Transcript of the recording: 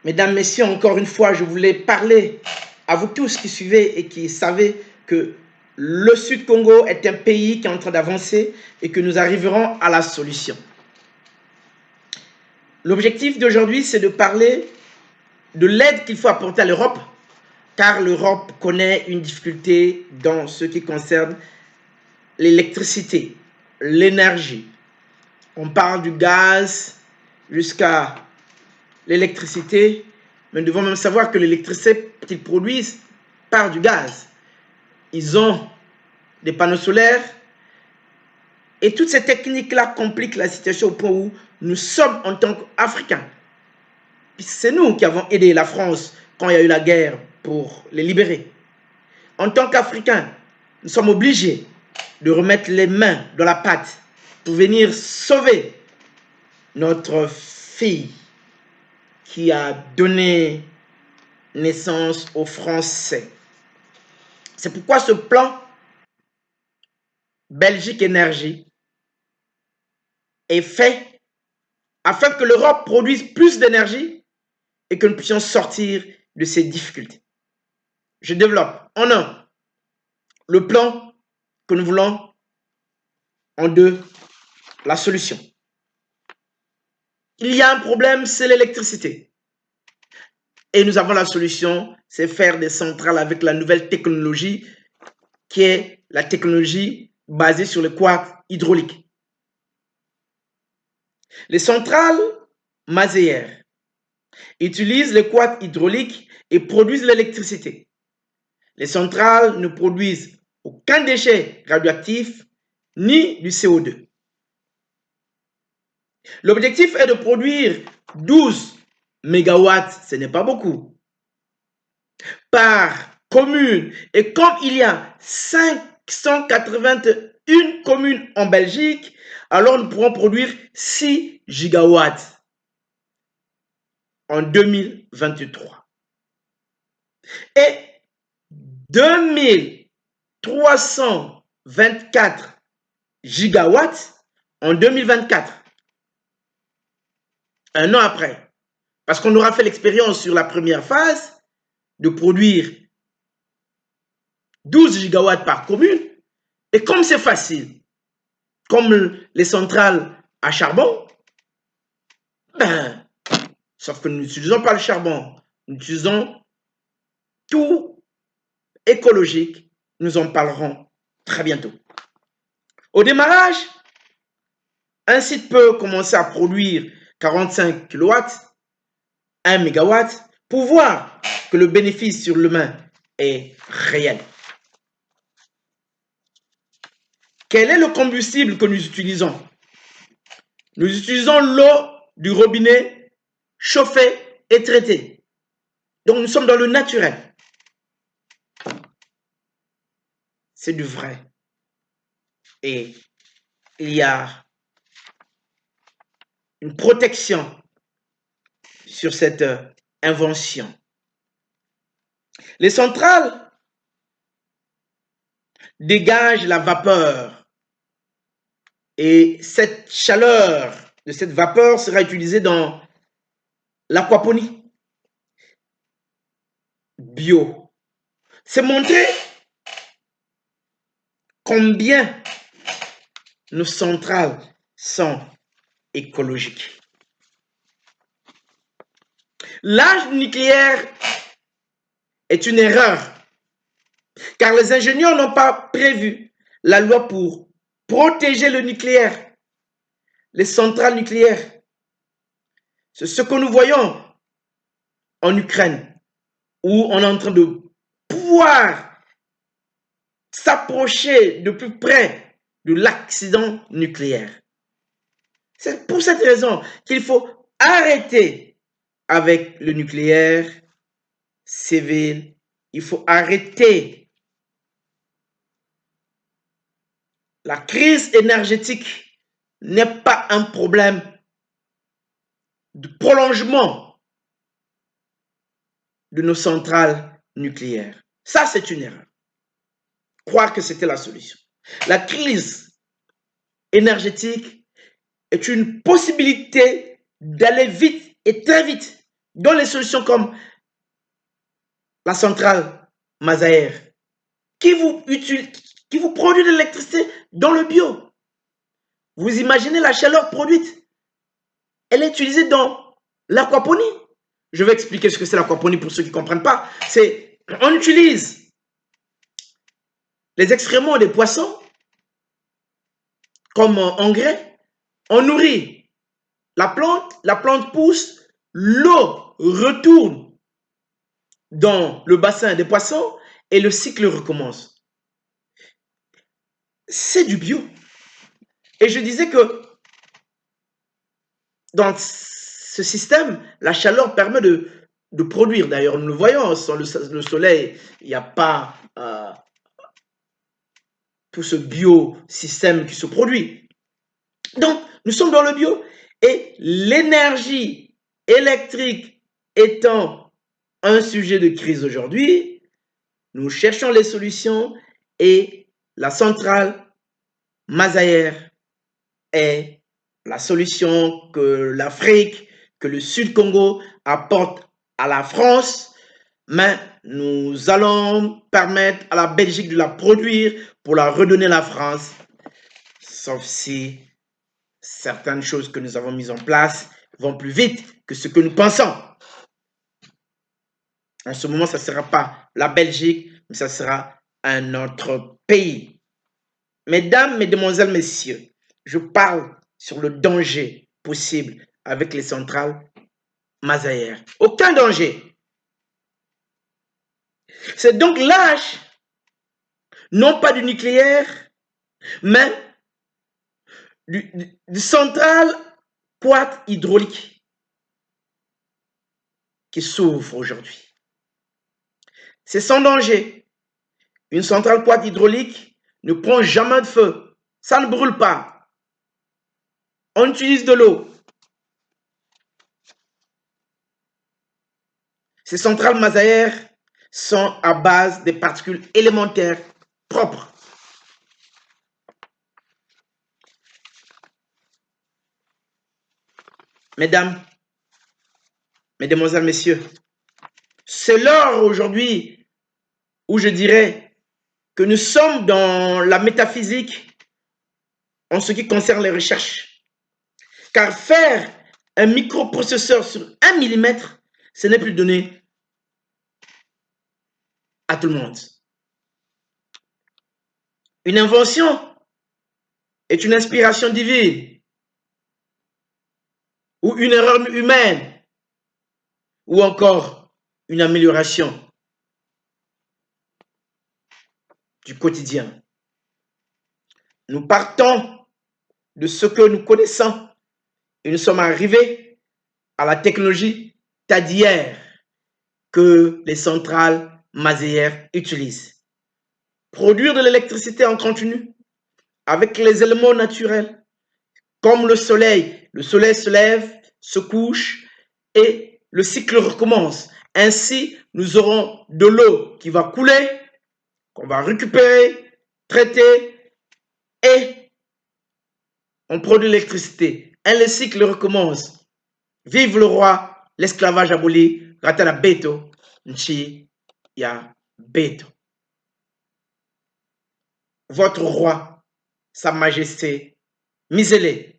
Mesdames, Messieurs, encore une fois, je voulais parler à vous tous qui suivez et qui savez que le Sud Congo est un pays qui est en train d'avancer et que nous arriverons à la solution. L'objectif d'aujourd'hui, c'est de parler de l'aide qu'il faut apporter à l'Europe, car l'Europe connaît une difficulté dans ce qui concerne l'électricité, l'énergie. On parle du gaz jusqu'à l'électricité, mais nous devons même savoir que l'électricité qu'ils produisent part du gaz. Ils ont des panneaux solaires et toutes ces techniques-là compliquent la situation au point où nous sommes en tant qu'Africains. C'est nous qui avons aidé la France quand il y a eu la guerre pour les libérer. En tant qu'Africains, nous sommes obligés de remettre les mains dans la pâte pour venir sauver notre fille qui a donné naissance aux Français. C'est pourquoi ce plan Belgique Énergie est fait afin que l'Europe produise plus d'énergie et que nous puissions sortir de ces difficultés. Je développe en un le plan que nous voulons, en deux la solution. Il y a un problème, c'est l'électricité. Et nous avons la solution, c'est faire des centrales avec la nouvelle technologie qui est la technologie basée sur le quartz hydraulique. Les centrales maséières utilisent le quartz hydraulique et produisent l'électricité. Les centrales ne produisent aucun déchet radioactif ni du CO2. L'objectif est de produire 12 mégawatts, ce n'est pas beaucoup, par commune. Et comme il y a 581 communes en Belgique, alors nous pourrons produire 6 gigawatts en 2023. Et 2324 gigawatts en 2024. Un an après. Parce qu'on aura fait l'expérience sur la première phase de produire 12 gigawatts par commune. Et comme c'est facile, comme les centrales à charbon, sauf que nous n'utilisons pas le charbon, nous utilisons tout écologique. Nous en parlerons très bientôt. Au démarrage, un site peut commencer à produire 45 kW, 1 MW, pour voir que le bénéfice sur l'humain est réel. Quel est le combustible que nous utilisons? Nous utilisons l'eau du robinet chauffée et traitée. Donc nous sommes dans le naturel. C'est du vrai. Et il y a une protection sur cette invention. Les centrales dégagent la vapeur et cette chaleur de cette vapeur sera utilisée dans l'aquaponie bio. C'est montrer combien nos centrales sont écologiques. L'âge nucléaire est une erreur, car les ingénieurs n'ont pas prévu la loi pour protéger le nucléaire, les centrales nucléaires. C'est ce que nous voyons en Ukraine, où on est en train de pouvoir s'approcher de plus près de l'accident nucléaire. C'est pour cette raison qu'il faut arrêter avec le nucléaire civil. Il faut arrêter la crise énergétique n'est pas un problème de prolongement de nos centrales nucléaires. Ça, c'est une erreur. Croire que c'était la solution. La crise énergétique est une possibilité d'aller vite et très vite Dans les solutions comme la centrale Mazaer, qui vous produit de l'électricité dans le bio. Vous imaginez la chaleur produite. Elle est utilisée dans l'aquaponie. Je vais expliquer ce que c'est l'aquaponie pour ceux qui ne comprennent pas. C'est, on utilise les excréments des poissons comme engrais. On nourrit la plante pousse, l'eau retourne dans le bassin des poissons et le cycle recommence. C'est du bio. Et je disais que dans ce système, la chaleur permet de produire. D'ailleurs, nous le voyons, sans le soleil, il n'y a pas tout ce biosystème qui se produit. Donc, nous sommes dans le bio et l'énergie électrique étant un sujet de crise aujourd'hui, nous cherchons les solutions et la centrale Mazaer est la solution que l'Afrique, que le Sud Congo apporte à la France, mais nous allons permettre à la Belgique de la produire pour la redonner à la France, sauf si certaines choses que nous avons mises en place vont plus vite que ce que nous pensons. En ce moment, ça ne sera pas la Belgique, mais ça sera un autre pays. Mesdames, mesdemoiselles, messieurs, je parle sur le danger possible avec les centrales Mazaer. Aucun danger. C'est donc l'âge, non pas du nucléaire, mais du centrale quad hydraulique qui s'ouvre aujourd'hui. C'est sans danger. Une centrale quad hydraulique ne prend jamais de feu. Ça ne brûle pas. On utilise de l'eau. Ces centrales Mazaer sont à base des particules élémentaires propres. Mesdames, mesdemoiselles, messieurs, c'est l'heure aujourd'hui où je dirais que nous sommes dans la métaphysique en ce qui concerne les recherches. Car faire un microprocesseur sur 1 millimètre, ce n'est plus donné à tout le monde. Une invention est une inspiration divine ou une erreur humaine ou encore une amélioration du quotidien. Nous partons de ce que nous connaissons et nous sommes arrivés à la technologie tadière que les centrales Mazaer utilisent. Produire de l'électricité en continu avec les éléments naturels comme le soleil. Le soleil se lève, se couche et le cycle recommence. Ainsi, nous aurons de l'eau qui va couler, qu'on va récupérer, traiter et on produit l'électricité. Et le cycle recommence. Vive le roi, l'esclavage aboli, Ratana Beto, Nchi Ya Beto. Votre roi, Sa Majesté, Misele,